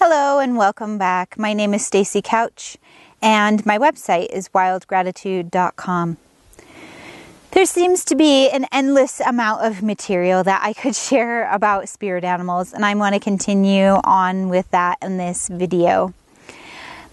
Hello and welcome back. My name is Stacey Couch and my website is wildgratitude.com. There seems to be an endless amount of material that I could share about spirit animals, and I want to continue on with that in this video.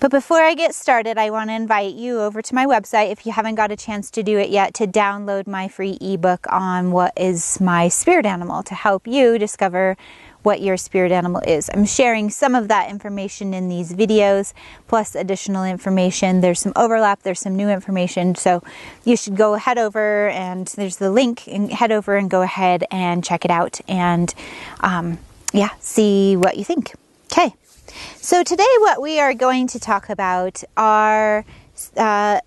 But before I get started, I want to invite you over to my website, if you haven't got a chance to do it yet, to download my free ebook on what is my spirit animal to help you discover what your spirit animal is. I'm sharing some of that information in these videos, plus additional information. There's some overlap, there's some new information, so you should go head over, and there's the link, and head over and go ahead and check it out, and see what you think. Okay, so today what we are going to talk about are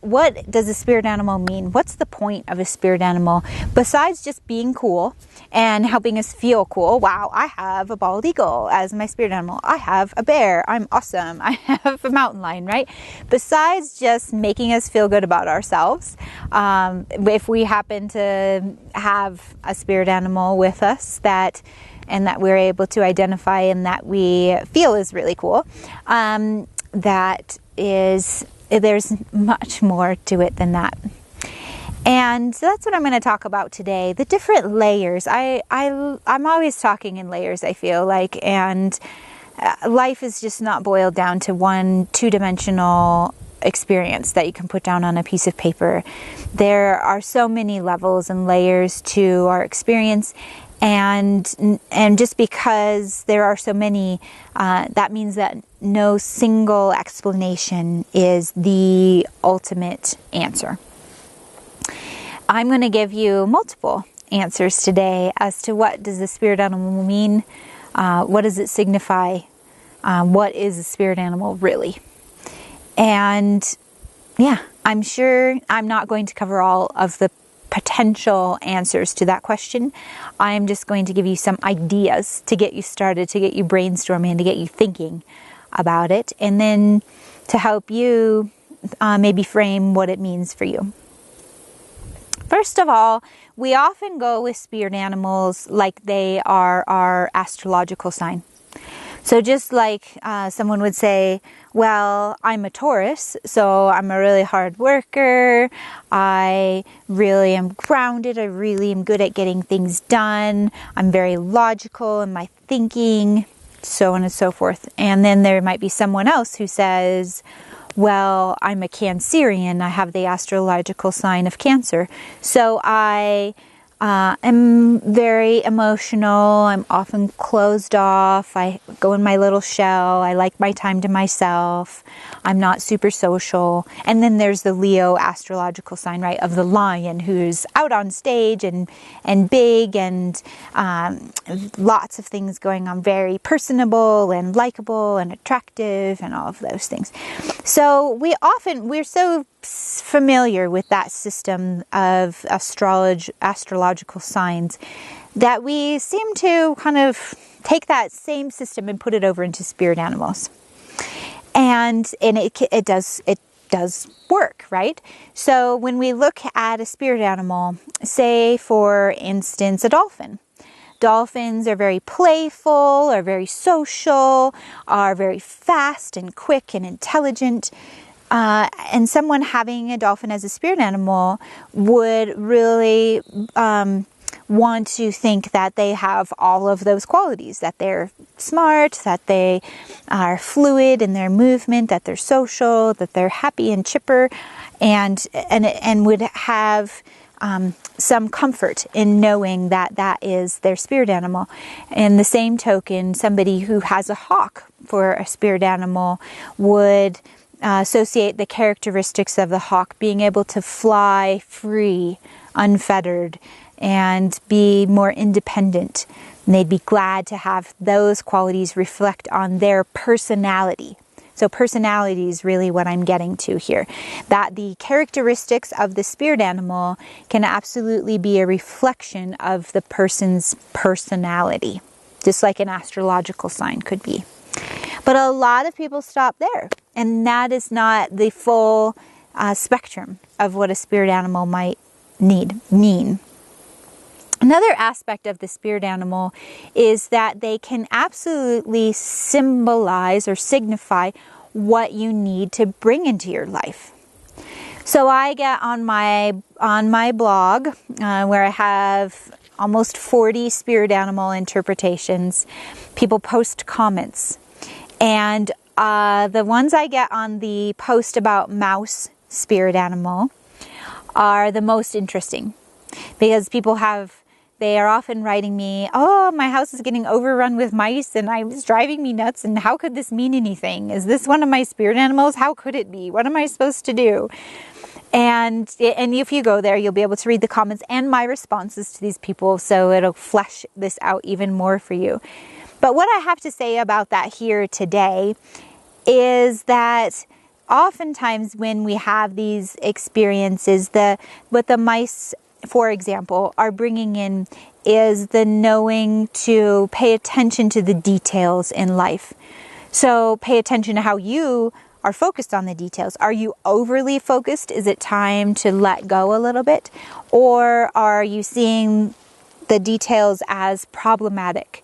what does a spirit animal mean? What's the point of a spirit animal besides just being cool and helping us feel cool? Wow, I have a bald eagle as my spirit animal. I have a bear. I'm awesome. I have a mountain lion, right? Besides just making us feel good about ourselves, if we happen to have a spirit animal with us that we're able to identify and that we feel is really cool, there's much more to it than that. And so that's what I'm going to talk about today. The different layers. I'm always talking in layers, I feel like, and life is just not boiled down to one two-dimensional experience that you can put down on a piece of paper. There are so many levels and layers to our experience, and just because there are so many, that means that no single explanation is the ultimate answer. I'm going to give you multiple answers today as to what does the spirit animal mean, what does it signify, what is a spirit animal really. And I'm sure I'm not going to cover all of the potential answers to that question. I'm just going to give you some ideas to get you started, to get you brainstorming, to get you thinking about it, and then to help you maybe frame what it means for you. First of all, we often go with spirit animals like they are our astrological sign. So just like someone would say, well, I'm a Taurus, so I'm a really hard worker, I really am grounded, I really am good at getting things done, I'm very logical in my thinking, so on and so forth. And then there might be someone else who says, well, I'm a Cancerian, I have the astrological sign of Cancer, so I am very emotional, I'm often closed off, I go in my little shell, I like my time to myself, I'm not super social. And then there's the Leo astrological sign, right, of the lion, who's out on stage and big and lots of things going on, very personable and likable and attractive and all of those things. So we're so familiar with that system of astrological signs that we seem to kind of take that same system and put it over into spirit animals, and it does work, right? So when we look at a spirit animal, say for instance a dolphin. Dolphins are very playful, are very social, are very fast and quick and intelligent. And someone having a dolphin as a spirit animal would really want to think that they have all of those qualities, that they're smart, that they are fluid in their movement, that they're social, that they're happy and chipper, and would have some comfort in knowing that that is their spirit animal. In the same token, somebody who has a hawk for a spirit animal would associate the characteristics of the hawk being able to fly free, unfettered, and be more independent. And they'd be glad to have those qualities reflect on their personality. So personality is really what I'm getting to here. That the characteristics of the spirit animal can absolutely be a reflection of the person's personality, just like an astrological sign could be. But a lot of people stop there, and that is not the full spectrum of what a spirit animal might mean. Another aspect of the spirit animal is that they can absolutely symbolize or signify what you need to bring into your life. So I get on my blog where I have almost 40 spirit animal interpretations. People post comments, and the ones I get on the post about mouse spirit animal are the most interesting, because they are often writing me, oh, my house is getting overrun with mice and it's driving me nuts, and how could this mean anything? Is this one of my spirit animals? How could it be? What am I supposed to do? And if you go there, you'll be able to read the comments and my responses to these people, so it'll flesh this out even more for you. But what I have to say about that here today is that oftentimes when we have these experiences, what the mice, for example, are bringing in is the knowing to pay attention to the details in life. So pay attention to how you are focused on the details. Are you overly focused? Is it time to let go a little bit? Or are you seeing the details as problematic?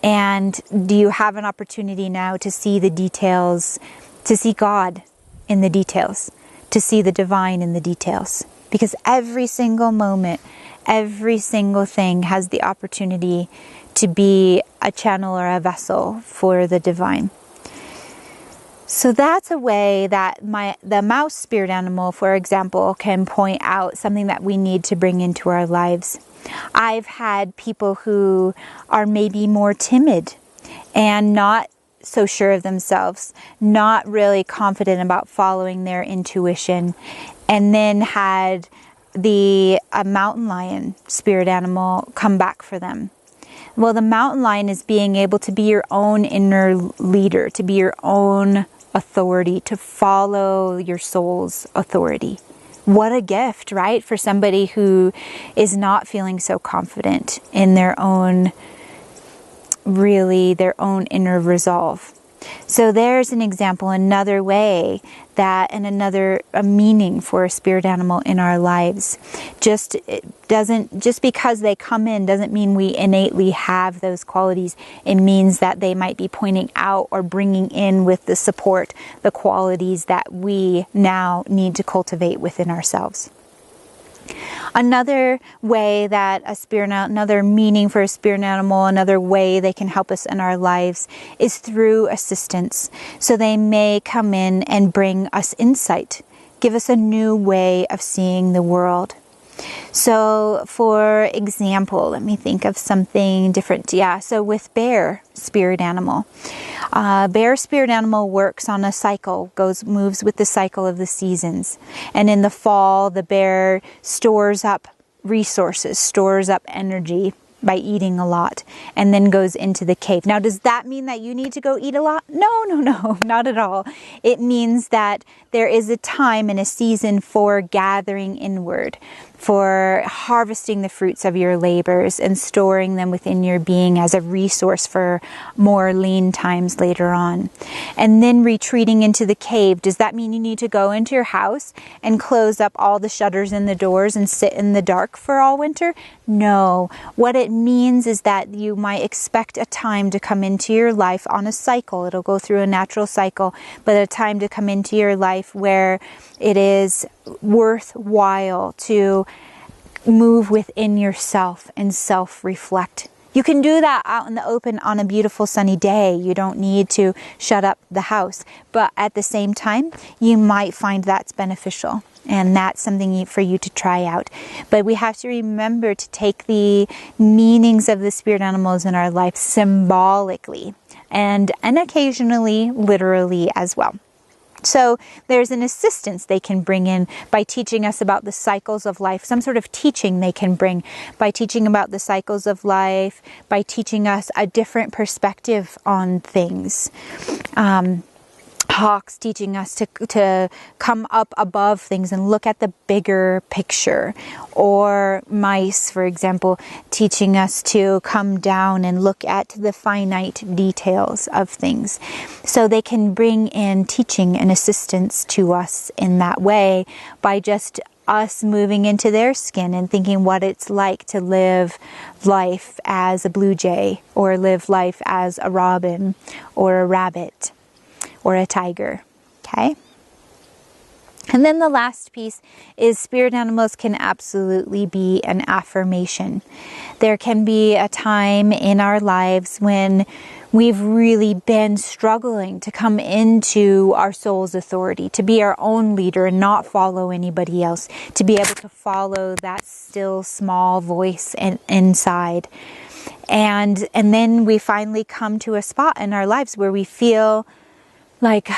And do you have an opportunity now to see the details, to see God in the details, to see the divine in the details? Because every single moment, every single thing has the opportunity to be a channel or a vessel for the divine. So that's a way that the mouse spirit animal, for example, can point out something that we need to bring into our lives. I've had people who are maybe more timid and not so sure of themselves, not really confident about following their intuition, and then had a mountain lion spirit animal come back for them. Well, the mountain lion is being able to be your own inner leader, to be your own authority, to follow your soul's authority. What a gift, right? For somebody who is not feeling so confident in their own inner resolve. So there's an example, another way a meaning for a spirit animal in our lives. Just because they come in doesn't mean we innately have those qualities. It means that they might be pointing out or bringing in with the support the qualities that we now need to cultivate within ourselves. Another way that another meaning for a spirit animal, another way they can help us in our lives is through assistance. So they may come in and bring us insight, give us a new way of seeing the world. So for example, let me think of something different. Yeah, so with bear spirit animal. Bear spirit animal works on a cycle, moves with the cycle of the seasons. And in the fall, the bear stores up resources, stores up energy by eating a lot, and then goes into the cave. Now, does that mean that you need to go eat a lot? No, not at all. It means that there is a time and a season for gathering inward, for harvesting the fruits of your labors and storing them within your being as a resource for more lean times later on. And then retreating into the cave. Does that mean you need to go into your house and close up all the shutters and the doors and sit in the dark for all winter? No. What it means is that you might expect a time to come into your life on a cycle. It'll go through a natural cycle, but a time to come into your life where it is worthwhile to move within yourself and self-reflect. You can do that out in the open on a beautiful sunny day. You don't need to shut up the house. But at the same time, you might find that's beneficial. And that's something for you to try out. But we have to remember to take the meanings of the spirit animals in our life symbolically and occasionally literally as well. So there's an assistance they can bring in by teaching us about the cycles of life, some sort of teaching they can bring by teaching about the cycles of life, by teaching us a different perspective on things. Hawks teaching us to come up above things and look at the bigger picture. Or mice, for example, teaching us to come down and look at the finite details of things. So they can bring in teaching and assistance to us in that way by just us moving into their skin and thinking what it's like to live life as a blue jay, or live life as a robin, or a rabbit, or a tiger. Okay? And then the last piece is spirit animals can absolutely be an affirmation. There can be a time in our lives when we've really been struggling to come into our soul's authority, to be our own leader and not follow anybody else, to be able to follow that still small voice inside. And then we finally come to a spot in our lives where we feel like,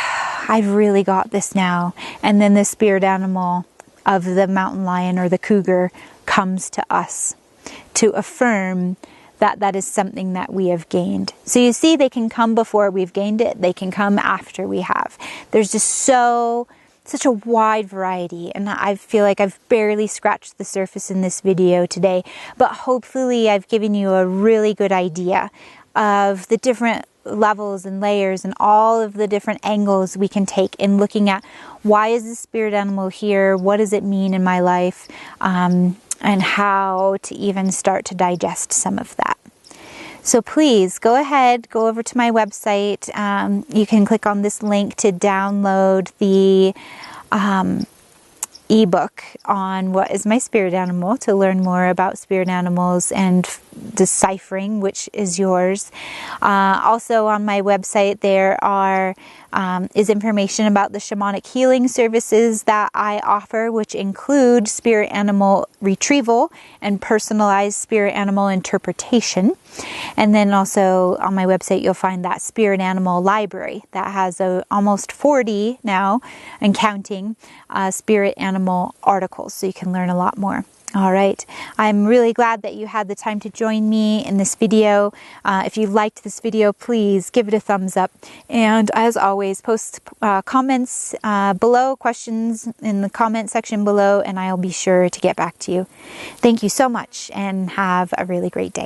I've really got this now. And then the spirit animal of the mountain lion or the cougar comes to us to affirm that that is something that we have gained. So you see, they can come before we've gained it. They can come after we have. There's just such a wide variety, and I feel like I've barely scratched the surface in this video today, but hopefully I've given you a really good idea of the different levels and layers and all of the different angles we can take in looking at why is the spirit animal here, what does it mean in my life, and how to even start to digest some of that. So please go ahead, go over to my website. You can click on this link to download the ebook on what is my spirit animal, to learn more about spirit animals and deciphering which is yours. Also on my website there is information about the shamanic healing services that I offer, which include spirit animal retrieval and personalized spirit animal interpretation. And then also on my website you'll find that spirit animal library that has almost 40 now and counting spirit animal articles, so you can learn a lot more. All right, I'm really glad that you had the time to join me in this video. If you liked this video, please give it a thumbs up. And as always, post comments below, questions in the comment section below, and I'll be sure to get back to you. Thank you so much and have a really great day.